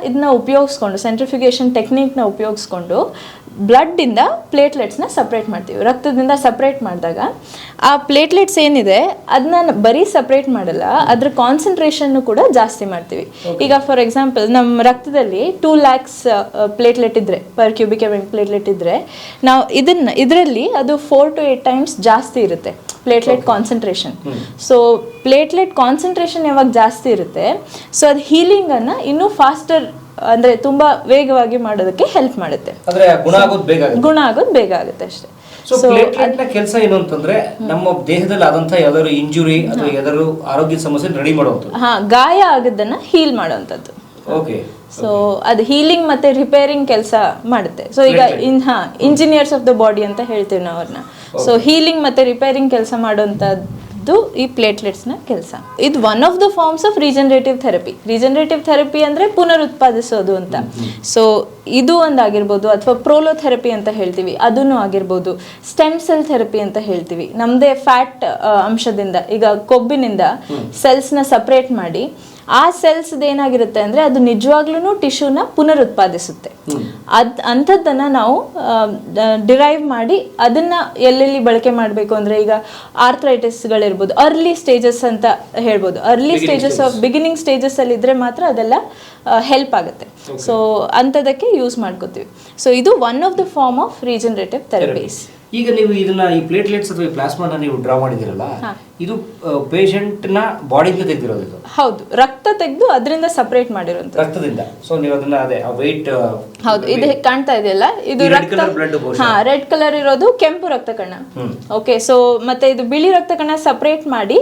ಇದನ್ನ ಉಪಯೋಗಿಸ್ಕೊಂಡು, ಸೆಂಟ್ರಿಫ್ಯೂಗೇಷನ್ ಟೆಕ್ನಿಕ್ನ ಉಪಯೋಗಿಸ್ಕೊಂಡು ಬ್ಲಡ್ಡಿಂದ ಪ್ಲೇಟ್ಲೆಟ್ಸ್ನ ಸಪ್ರೇಟ್ ಮಾಡ್ತೀವಿ. ರಕ್ತದಿಂದ ಸಪ್ರೇಟ್ ಮಾಡಿದಾಗ ಆ ಪ್ಲೇಟ್ಲೆಟ್ಸ್ ಏನಿದೆ ಅದನ್ನ ಬರೀ ಸಪ್ರೇಟ್ ಮಾಡಲ್ಲ, ಅದ್ರ ಕಾನ್ಸಂಟ್ರೇಷನ್ನು ಕೂಡ ಜಾಸ್ತಿ ಮಾಡ್ತೀವಿ. ಈಗ ಫಾರ್ ಎಕ್ಸಾಂಪಲ್ ನಮ್ಮ ರಕ್ತದಲ್ಲಿ 2 lakhs ಪ್ಲೇಟ್ಲೆಟ್ ಇದ್ದರೆ, ಪರ್ ಕ್ಯೂಬಿಕ್ ಎಮ್ ಪ್ಲೇಟ್ಲೆಟ್ ಇದ್ದರೆ, ನಾವು ಇದರಲ್ಲಿ ಅದು 4 to 8 times ಜಾಸ್ತಿ ಇರುತ್ತೆ platelet concentration. So platelet concentration ಯಾವಾಗ ಜಾಸ್ತಿ ಇರುತ್ತೆ, ಸೊ ಅದು ಹೀಲಿಂಗನ್ನು ಇನ್ನೂ ಫಾಸ್ಟರ್ ಅಂದರೆ ತುಂಬ ವೇಗವಾಗಿ ಮಾಡೋದಕ್ಕೆ ಹೆಲ್ಪ್ ಮಾಡುತ್ತೆ. ಗುಣ ಆಗೋದು ಬೇಗ ಆಗುತ್ತೆ ಅಷ್ಟೇ. ಸೊ ಪ್ಲೇಟ್ಲೆಟ್ ನ ಕೆಲಸ ಏನು ಅಂತಂದ್ರೆ ನಮ್ಮ ದೇಹದಲ್ಲಿ ಆದಂತ ಯಾವ್ದಾದ್ರು ಇಂಜುರಿ ಅಥವಾ ಯಾವ್ದಾದ್ರು ಆರೋಗ್ಯ ಸಮಸ್ಯೆ ರೆಡಿ ಮಾಡುವಂಥದ್ದು, ಗಾಯ ಆಗದನ್ನ ಹೀಲ್ ಮಾಡುವಂಥದ್ದು. ಓಕೆ. ಸೊ ಅದು ಹೀಲಿಂಗ್ ಮತ್ತೆ ರಿಪೇರಿಂಗ್ ಕೆಲಸ ಮಾಡುತ್ತೆ. ಸೊ ಈಗ ಇಂಜಿನಿಯರ್ಸ್ ಆಫ್ ದ ಬಾಡಿ ಅಂತ ಹೇಳ್ತೀವಿ ನಾವು ಅವ್ರನ್ನ. ಸೊ ಹೀಲಿಂಗ್ ಮತ್ತೆ ರಿಪೇರಿಂಗ್ ಕೆಲಸ ಮಾಡುವಂಥದ್ದು ಈ ಪ್ಲೇಟ್ಲೆಟ್ಸ್ನ ಕೆಲಸ. ಇದು one of the forms of regenerative therapy. Regenerative therapy ಅಂದರೆ ಪುನರುತ್ಪಾದಿಸೋದು ಅಂತ. ಸೊ ಇದು ಒಂದಾಗಿರ್ಬೋದು, ಅಥವಾ ಪ್ರೋಲೋಥೆರಪಿ ಅಂತ ಹೇಳ್ತೀವಿ, ಅದನ್ನು ಆಗಿರ್ಬೋದು. ಸ್ಟೆಮ್ ಸೆಲ್ ಥೆರಪಿ ಅಂತ ಹೇಳ್ತೀವಿ, ನಮ್ಮದೇ ಫ್ಯಾಟ್ ಅಂಶದಿಂದ, ಈಗ ಕೊಬ್ಬಿನಿಂದ ಸೆಲ್ಸ್ನ ಸಪ್ರೇಟ್ ಮಾಡಿ ಆ ಸೆಲ್ಸ್ ಏನಾಗಿರುತ್ತೆ ಅಂದರೆ ಅದು ನಿಜವಾಗ್ಲೂ ಟಿಶ್ಯೂನ ಪುನರುತ್ಪಾದಿಸುತ್ತೆ. ಅಂಥದ್ದನ್ನು ನಾವು ಡಿರೈವ್ ಮಾಡಿ ಅದನ್ನು ಎಲ್ಲೆಲ್ಲಿ ಬಳಕೆ ಮಾಡಬೇಕು ಅಂದರೆ, ಈಗ ಆರ್ಥ್ರೈಟಿಸ್ಗಳಿರ್ಬೋದು, ಅರ್ಲಿ ಸ್ಟೇಜಸ್ ಅಂತ ಹೇಳ್ಬೋದು. ಅರ್ಲಿ ಸ್ಟೇಜಸ್ ಆಫ್ ಬಿಗಿನಿಂಗ್ ಸ್ಟೇಜಸ್ಸಲ್ಲಿ ಇದ್ದರೆ ಮಾತ್ರ ಅದೆಲ್ಲ ಹೆಲ್ಪ್ ಆಗುತ್ತೆ. ಸೊ ಅಂಥದಕ್ಕೆ ಯೂಸ್ ಮಾಡ್ಕೋತೀವಿ. ಸೊ ಇದು one of the form of regenerative therapies. ಈಗ ನೀವು ಇದನ್ನ ಈ ಪ್ಲೇಟ್ಲೆಟ್ಸ್ ಅಥವಾ ಈ ಪ್ಲಾಸ್ಮಾನ ನೀವು ಡ್ರಾ ಮಾಡಿದಿರಲ್ಲ, ಇದು ಪೇಷಂಟ್ ನ ಬಾಡಿಯಿಂದ ತೆಗೆದಿರೋದು? ಇದು ಹೌದು, ರಕ್ತ ತೆಗೆದು ಅದರಿಂದ ಸಪರೇಟ್ ಮಾಡಿರೋದು ರಕ್ತದಿಂದ. ಸೊ ನೀವು ಅದನ್ನ ಅದೇ ವೆಯ್ಟ್, ಹೌದು, ಇದು ಕಾಣ್ತಾ ಇದೆಯಲ್ಲ, ಇದು ರಕ್ತ. ರೆಡ್ ಕಲರ್ ಇರೋದು ಕೆಂಪು ರಕ್ತ ಕಣ. ಓಕೆ. ಸೊ ಮತ್ತೆ ಇದು ಬಿಳಿ ರಕ್ತ ಕಣ ಸಪರೇಟ್ ಮಾಡಿ,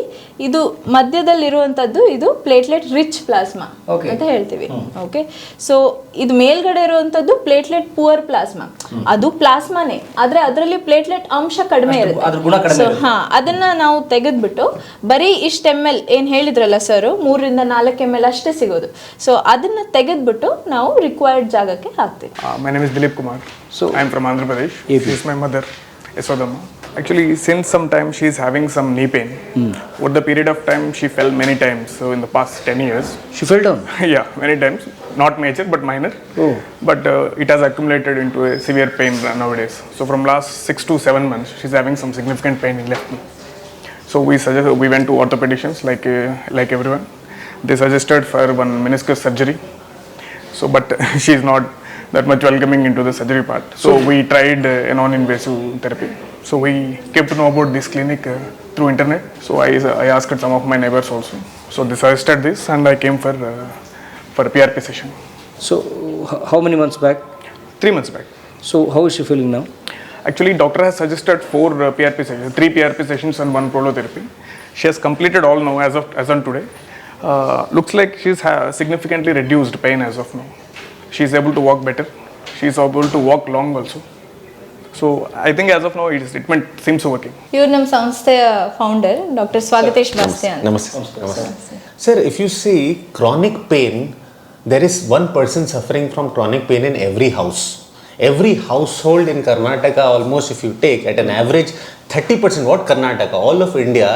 ಇದು ಮಧ್ಯದಲ್ಲಿರುವಂತದ್ದು ಇದು ಪ್ಲೇಟ್ಲೆಟ್ ರಿಚ್ ಪ್ಲಾಸ್ಮಾ ಅಂತ ಹೇಳ್ತೀವಿ. ಓಕೆ. ಸೊ ಇದು ಮೇಲ್ಗಡೆ ಇರುವಂತದ್ದು ಪ್ಲೇಟ್ಲೆಟ್ ಪುವರ್ ಪ್ಲಾಸ್ಮಾ. ಅದು ಪ್ಲಾಸ್ಮಾನೇ, ಆದ್ರೆ ಅದರಲ್ಲಿ ಪ್ಲೇಟ್ಲೆಟ್ ಅಂಶ ಕಡಿಮೆ ಇರುತ್ತೆ. ಸೊ ಅದನ್ನ ನಾವು ತೆಗೆದ್ಬಿಟ್ಟು ಬರೀ ಇಷ್ಟು ml ಏನ್ ಹೇಳಿದ್ರಲ್ಲ ಸರ್, 3 ರಿಂದ 4 ml ಅಷ್ಟೇ ಸಿಗೋದು. ಸೊ ಅದನ್ನ ತೆಗೆದ್ಬಿಟ್ಟು ನಾವು ರಿಕ್ವೈರ್ಡ್ ಜಾಗಕ್ಕೆ ಹಾಕ್ತೀವಿ. My name is Dilip Kumar. So I am from Andhra Pradesh. She is my mother, Yasodamma. Actually, since some time she is having some knee pain. Over the period of time she fell many times. So in the past 10 years. She fell down? Yeah, many times. Not major but minor. Oh. But it has accumulated into a severe pain nowadays. So from last 6 to 7 months she is having some significant pain in left knee. So we went to orthopedicians like everyone. They suggested for one meniscus surgery. So but she is not that much welcoming into the surgery part. So we tried a non-invasive therapy. So we came to know about this clinic through internet. So I asked some of my neighbors also. So they suggested this and I came for PRP session. So how many months back? 3 months back. So how is she feeling now? Actually, doctor has suggested 4 PRP sessions, 3 PRP sessions and 1 prolotherapy. She has completed all now as on today. Looks like she's significantly reduced pain as of now. She is able to walk better. She is able to walk long also. So I think as of now its treatment seems working. ಇವರು ನಮ್ಮ ಸಂಸ್ಥೆಯ ಫೌಂಡರ್ ಡಾಕ್ಟರ್ ಸ್ವಾಗತೇಶ್ ಬಾಸ್ತೆ ಅಂತ. Namaste. Sir, if you see chronic pain, there is one person suffering from chronic pain in every house. Every household in Karnataka, almost if you take at an average 30%, what Karnataka, all of India,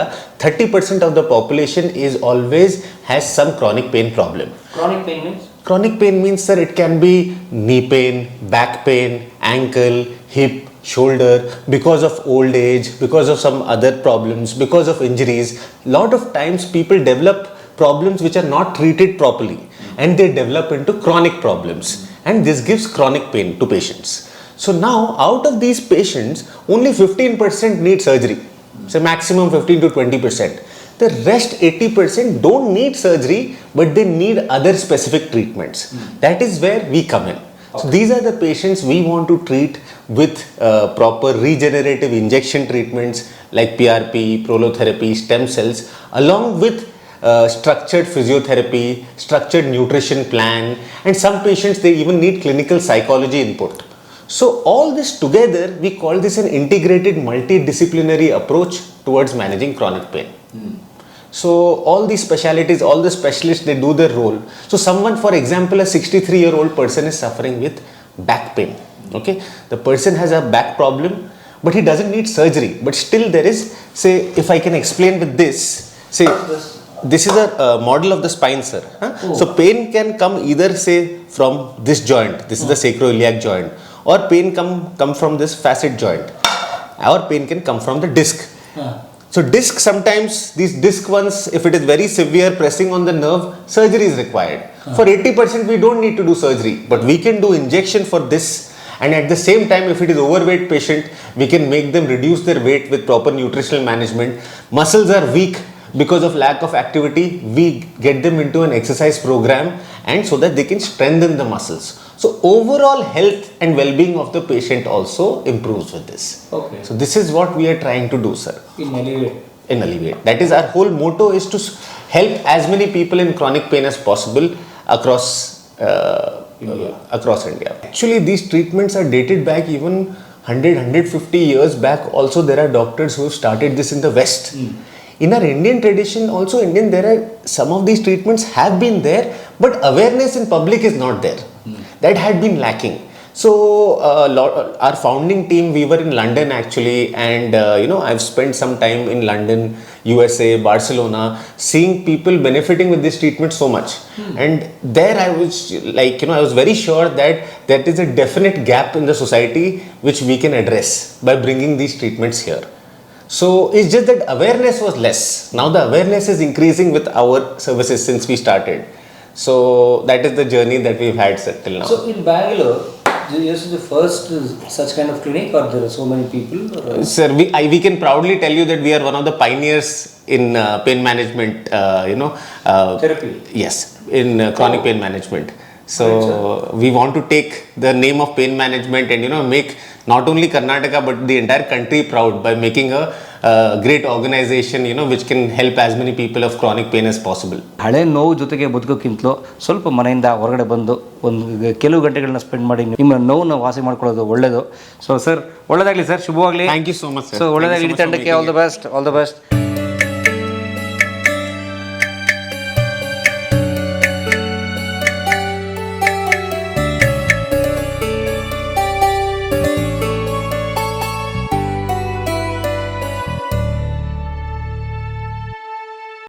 30% of the population is always has some chronic pain problem. Chronic pain means? Chronic pain means, sir, it can be knee pain, back pain, ankle, hip, shoulder, because of old age, because of some other problems, because of injuries. Lot of times people develop problems which are not treated properly and they develop into chronic problems, and this gives chronic pain to patients. So now out of these patients only 15% need surgery, so maximum 15 to 20%. The rest 80% don't need surgery but they need other specific treatments. That is where we come in. So these are the patients we want to treat with proper regenerative injection treatments like PRP, prolotherapy, stem cells, along with structured physiotherapy, structured nutrition plan, and some patients they even need clinical psychology input. So all this together we call this an integrated multidisciplinary approach towards managing chronic pain. So all these specialities, all the specialists, they do their role. So someone, for example, a 63-year-old person is suffering with back pain. Okay, the person has a back problem but he doesn't need surgery, but still there is, say, if I can explain with this, say this is a model of the spine, sir. So pain can come either, say, from this joint, this is the sacroiliac joint, or pain come from this facet joint, or pain can come from the disc. So disc, sometimes these disc ones, if it is very severe pressing on the nerve, surgery is required. For 80% we don't need to do surgery, but we can do injection for this. And at the same time, if it is overweight patient, we can make them reduce their weight with proper nutritional management. Muscles are weak because of lack of activity, we get them into an exercise program, and so that they can strengthen the muscles. So overall health and well-being of the patient also improves with this. Okay. So this is what we are trying to do, sir. In alleviate. In alleviate. That is our whole motto, is to help as many people in chronic pain as possible across India. Actually, these treatments are dated back even 100-150 years back. Also, there are doctors who have started this in the West. In our Indian tradition, also there are some of these treatments have been there, but awareness in public is not there. That had been lacking. So our founding team, we were in London actually, and I've spent some time in London, USA, Barcelona, seeing people benefiting with this treatment so much. And there I was like, I was very sure that is a definite gap in the society which we can address by bringing these treatments here. So it's just that awareness was less. Now the awareness is increasing with our services since we started. So that is the journey that we've had till now. So in Bangalore, this is the first such kind of clinic, or there are so many people? Sir, we can proudly tell you that we are one of the pioneers in pain management, Therapy. Yes, in chronic pain management. So we want to take the name of pain management and make not only Karnataka but the entire country proud by making a great organization which can help as many people of chronic pain as possible. ಹಳೆ ನೋವು ಜೊತೆಗೆ ಬದುಕೋಕ್ಕಿಂತಲೂ ಸ್ವಲ್ಪ ಮನೆಯಿಂದ ಹೊರಗಡೆ ಬಂದು ಒಂದು ಕೆಲವು ಗಂಟೆಗಳನ್ನ ಸ್ಪೆಂಡ್ ಮಾಡಿ ನಿಮ್ಮ ನೋವನ್ನ ವಾಸಿ ಮಾಡ್ಕೊಳ್ಳೋದು ಒಳ್ಳೆಯದು. ಸೊ ಸರ್, ಒಳ್ಳೆಯದಾಗಲಿ ಸರ್, ಶುಭವಾಗಲಿ. Thank you so much, sir. So ಒಳ್ಳೆಯದಾಗಲಿ, ಇಡೀ ತಂಡಕ್ಕೆ ಆಲ್ ದ ಬೆಸ್ಟ್.